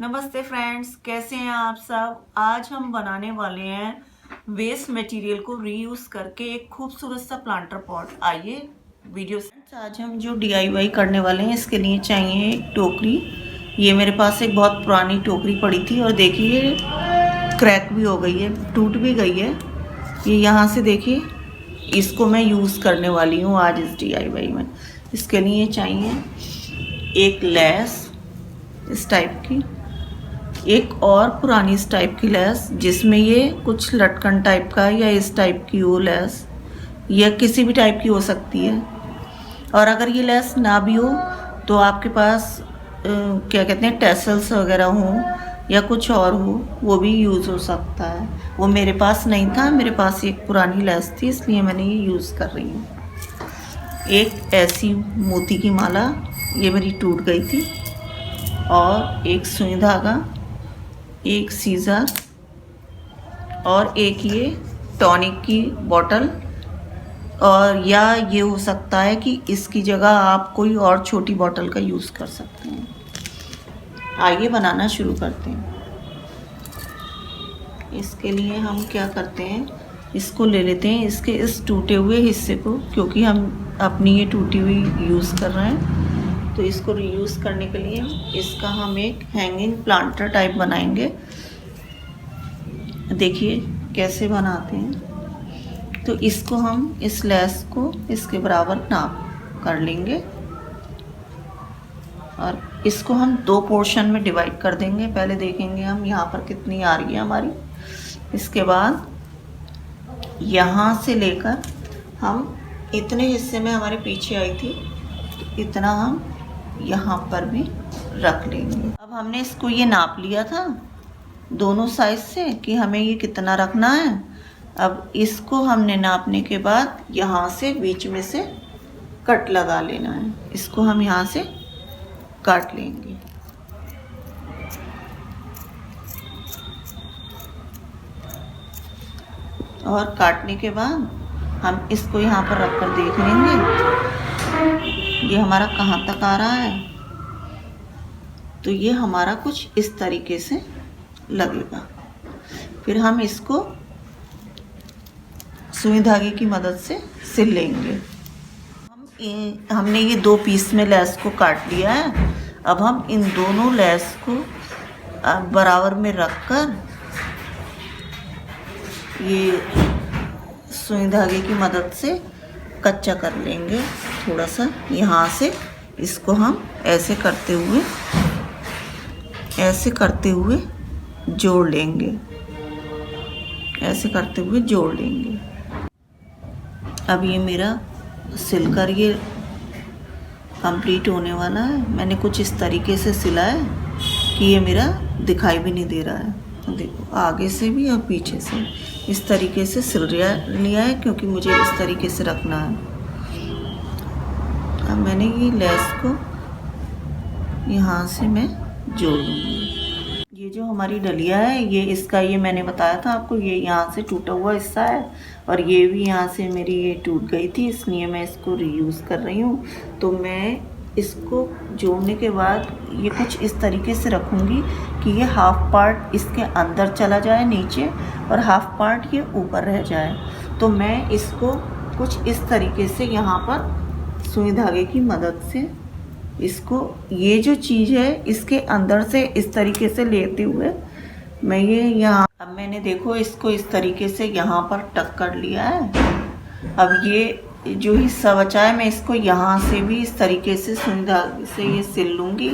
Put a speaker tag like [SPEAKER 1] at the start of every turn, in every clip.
[SPEAKER 1] नमस्ते फ्रेंड्स, कैसे हैं आप सब। आज हम बनाने वाले हैं वेस्ट मटेरियल को रीयूज करके एक खूबसूरत सा प्लांटर पॉट। आइए वीडियो से। आज हम जो DIY करने वाले हैं इसके लिए चाहिए एक टोकरी। ये मेरे पास एक बहुत पुरानी टोकरी पड़ी थी और देखिए क्रैक भी हो गई है, टूट भी गई है। ये यहाँ से देखिए, इसको मैं यूज़ करने वाली हूँ आज इस DIY में। इसके लिए चाहिए एक लेस इस टाइप की, एक और पुरानी इस टाइप की लेस जिसमें ये कुछ लटकन टाइप का या इस टाइप की हो लेस, या किसी भी टाइप की हो सकती है। और अगर ये लेस ना भी हो तो आपके पास क्या कहते हैं टेसल्स वगैरह हो या कुछ और हो, वो भी यूज़ हो सकता है। वो मेरे पास नहीं था, मेरे पास एक पुरानी लेस थी इसलिए मैंने ये यूज़ कर रही हूँ। एक ऐसी मोती की माला, ये मेरी टूट गई थी, और एक सुई धागा, एक सीज़र और एक ये टॉनिक की बोतल। और या ये हो सकता है कि इसकी जगह आप कोई और छोटी बोतल का यूज़ कर सकते हैं। आइए बनाना शुरू करते हैं। इसके लिए हम क्या करते हैं, इसको ले लेते हैं, इसके इस टूटे हुए हिस्से को, क्योंकि हम अपनी ये टूटी हुई यूज़ कर रहे हैं तो इसको रीयूज़ करने के लिए इसका हम एक हैंगिंग प्लांटर टाइप बनाएंगे। देखिए कैसे बनाते हैं। तो इसको हम इस लेस को इसके बराबर नाप कर लेंगे और इसको हम दो पोर्शन में डिवाइड कर देंगे। पहले देखेंगे हम यहाँ पर कितनी आ रही है हमारी। इसके बाद यहाँ से लेकर हम इतने हिस्से में हमारे पीछे आई थी, तो इतना हम यहाँ पर भी रख लेंगे। अब हमने इसको ये नाप लिया था दोनों साइड से कि हमें ये कितना रखना है। अब इसको हमने नापने के बाद यहाँ से बीच में से कट लगा लेना है। इसको हम यहाँ से काट लेंगे। और काटने के बाद हम इसको यहाँ पर रख कर देख लेंगे ये हमारा कहाँ तक आ रहा है। तो ये हमारा कुछ इस तरीके से लगेगा। फिर हम इसको सुई धागे की मदद से सिल लेंगे। हमने ये दो पीस में लेस को काट लिया है। अब हम इन दोनों लेस को बराबर में रखकर ये सुई धागे की मदद से कच्चा कर लेंगे। थोड़ा सा यहाँ से इसको हम ऐसे करते हुए जोड़ लेंगे, ऐसे करते हुए जोड़ लेंगे। अब ये मेरा सिलकर ये कंप्लीट होने वाला है। मैंने कुछ इस तरीके से सिला है कि ये मेरा दिखाई भी नहीं दे रहा है। देखो आगे से भी और पीछे से इस तरीके से सिल लिया है, क्योंकि मुझे इस तरीके से रखना है। अब मैंने ये लेस को यहाँ से मैं जोड़ लूँगी। ये जो हमारी डलिया है, ये मैंने बताया था आपको, ये यहाँ से टूटा हुआ हिस्सा है और ये भी यहाँ से मेरी ये टूट गई थी, इसलिए मैं इसको रीयूज़ कर रही हूँ। तो मैं इसको जोड़ने के बाद ये कुछ इस तरीके से रखूँगी कि ये हाफ पार्ट इसके अंदर चला जाए नीचे और हाफ पार्ट ये ऊपर रह जाए। तो मैं इसको कुछ इस तरीके से यहाँ पर सुई धागे की मदद से इसको, ये जो चीज़ है इसके अंदर से इस तरीके से लेते हुए मैं ये यहाँ, अब मैंने देखो इसको इस तरीके से यहाँ पर टक कर लिया है। अब ये जो हिस्सा बचा है मैं इसको यहाँ से भी इस तरीके से सुई धागे से ये सिल लूँगी,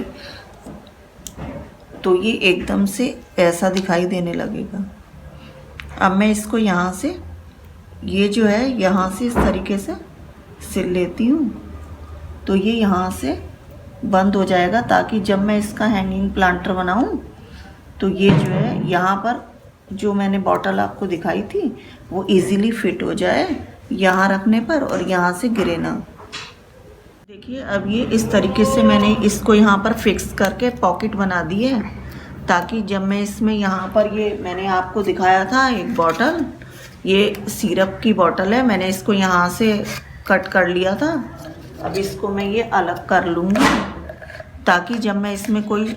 [SPEAKER 1] तो ये एकदम से ऐसा दिखाई देने लगेगा। अब मैं इसको यहाँ से, ये जो है यहाँ से इस तरीके से सिल लेती हूँ, तो ये यहाँ से बंद हो जाएगा, ताकि जब मैं इसका हैंगिंग प्लांटर बनाऊँ तो ये जो है यहाँ पर जो मैंने बॉटल आपको दिखाई थी वो इजीली फिट हो जाए यहाँ रखने पर और यहाँ से गिरे ना। देखिए अब ये इस तरीके से मैंने इसको यहाँ पर फिक्स करके पॉकेट बना दी है, ताकि जब मैं इसमें यहाँ पर, ये मैंने आपको दिखाया था एक बॉटल, ये सिरप की बॉटल है, मैंने इसको यहाँ से कट कर लिया था। अब इसको मैं ये अलग कर लूँगी ताकि जब मैं इसमें कोई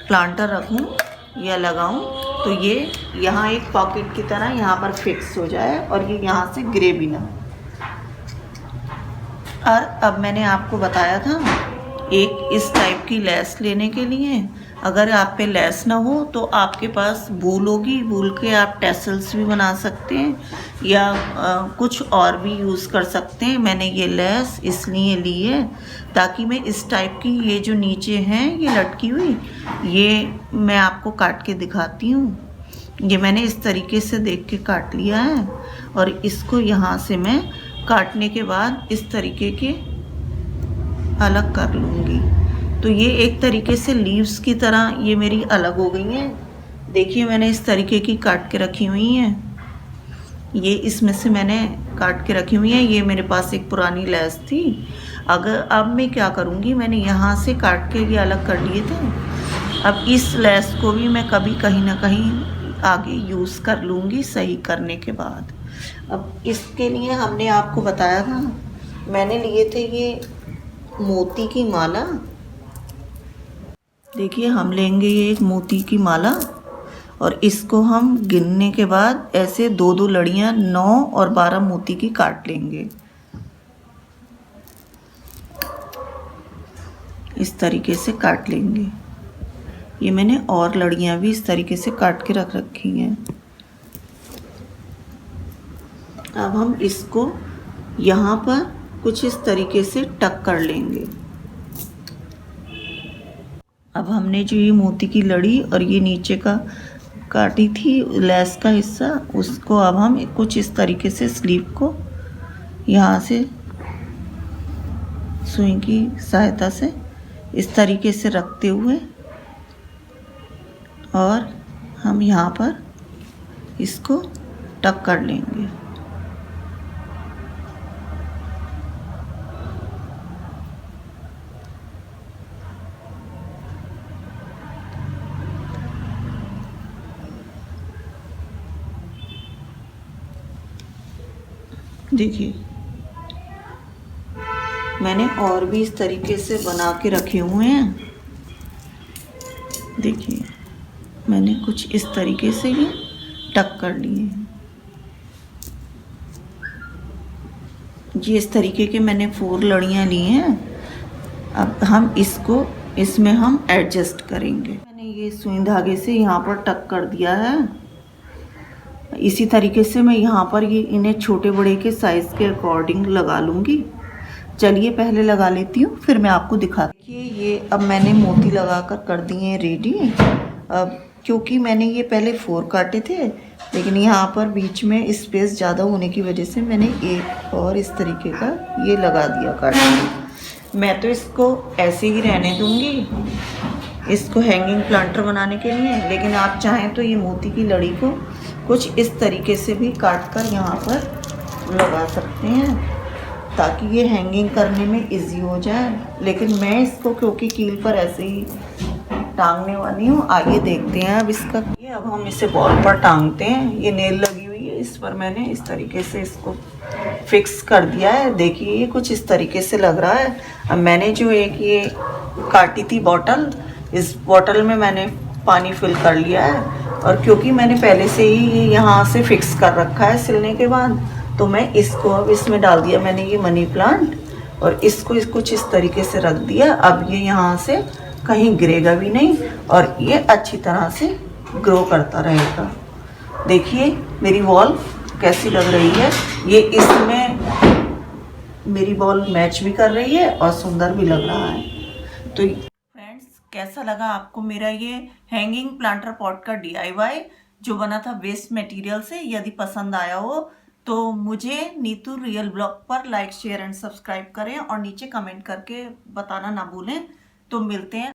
[SPEAKER 1] प्लांटर रखूं या लगाऊं तो ये यहाँ एक पॉकेट की तरह यहाँ पर फिक्स हो जाए और ये यहाँ से गिरे भी ना। और अब मैंने आपको बताया था एक इस टाइप की लेस लेने के लिए। अगर आप पे लेस ना हो तो आपके पास वूल होगी, वूल के आप टैसल्स भी बना सकते हैं या कुछ और भी यूज़ कर सकते हैं। मैंने ये लेस इसलिए ली है ताकि मैं इस टाइप की ये जो नीचे हैं ये लटकी हुई, ये मैं आपको काट के दिखाती हूँ। ये मैंने इस तरीके से देख के काट लिया है और इसको यहाँ से मैं काटने के बाद इस तरीके के अलग कर लूँगी। तो ये एक तरीके से लीव्स की तरह ये मेरी अलग हो गई हैं। देखिए मैंने इस तरीके की काट के रखी हुई हैं, ये इसमें से मैंने काट के रखी हुई हैं। ये मेरे पास एक पुरानी लेस थी। अगर अब मैं क्या करूँगी, मैंने यहाँ से काट के ये अलग कर लिए थे। अब इस लेस को भी मैं कभी कहीं ना कहीं आगे यूज़ कर लूँगी सही करने के बाद। अब इसके लिए हमने आपको बताया था, मैंने लिए थे ये मोती की माला। देखिए हम लेंगे ये एक मोती की माला और इसको हम गिनने के बाद ऐसे 2-2 लड़ियाँ 9 और 12 मोती की काट लेंगे। इस तरीके से काट लेंगे। ये मैंने और लड़ियाँ भी इस तरीके से काट के रख रखी हैं। अब हम इसको यहाँ पर कुछ इस तरीके से टक कर लेंगे। अब हमने जो ये मोती की लड़ी और ये नीचे का काटी थी लेस का हिस्सा, उसको अब हम कुछ इस तरीके से स्लीव को यहाँ से सुई की सहायता से इस तरीके से रखते हुए और हम यहाँ पर इसको टक कर लेंगे। देखिए मैंने और भी इस तरीके से बना के रखे हुए हैं। देखिए मैंने कुछ इस तरीके से ही टक कर लिए हैं। ये इस तरीके के मैंने 4 लड़ियाँ ली हैं। अब हम इसको इसमें हम एडजस्ट करेंगे। मैंने ये सुई धागे से यहाँ पर टक कर दिया है। इसी तरीके से मैं यहाँ पर ये इन्हें छोटे बड़े के साइज़ के अकॉर्डिंग लगा लूँगी। चलिए पहले लगा लेती हूँ फिर मैं आपको दिखाती हूँ। ये अब मैंने मोती लगाकर कर दिए हैं रेडी। अब क्योंकि मैंने ये पहले 4 काटे थे लेकिन यहाँ पर बीच में स्पेस ज़्यादा होने की वजह से मैंने एक और इस तरीके का ये लगा दिया काट के। मैं तो इसको ऐसे ही रहने दूँगी इसको हैंगिंग प्लांटर बनाने के लिए, लेकिन आप चाहें तो ये मोती की लड़ी को कुछ इस तरीके से भी काट कर यहाँ पर लगा सकते हैं ताकि ये हैंगिंग करने में इजी हो जाए। लेकिन मैं इसको क्योंकि कील पर ऐसे ही टांगने वाली हूँ, आइए देखते हैं अब इसका। ये अब हम इसे बॉल पर टांगते हैं। ये नेल लगी हुई है, इस पर मैंने इस तरीके से इसको फिक्स कर दिया है। देखिए ये कुछ इस तरीके से लग रहा है। अब मैंने जो एक ये काटी थी बॉटल, इस बॉटल में मैंने पानी फिल कर लिया है और क्योंकि मैंने पहले से ही यहाँ से फिक्स कर रखा है सिलने के बाद, तो मैं इसको अब इसमें डाल दिया मैंने ये मनी प्लांट और इसको कुछ इस तरीके से रख दिया। अब ये यहाँ से कहीं गिरेगा भी नहीं और ये अच्छी तरह से ग्रो करता रहेगा। देखिए मेरी वॉल कैसी लग रही है। ये इसमें मेरी बॉल मैच भी कर रही है और सुंदर भी लग रहा है। तो फ्रेंड्स कैसा लगा आपको मेरा ये हैंगिंग प्लांटर पॉट का DIY जो बना था वेस्ट मटेरियल से। यदि पसंद आया हो तो मुझे नीतू रियल ब्लॉग पर लाइक शेयर एंड सब्सक्राइब करें और नीचे कमेंट करके बताना ना भूलें। तो मिलते हैं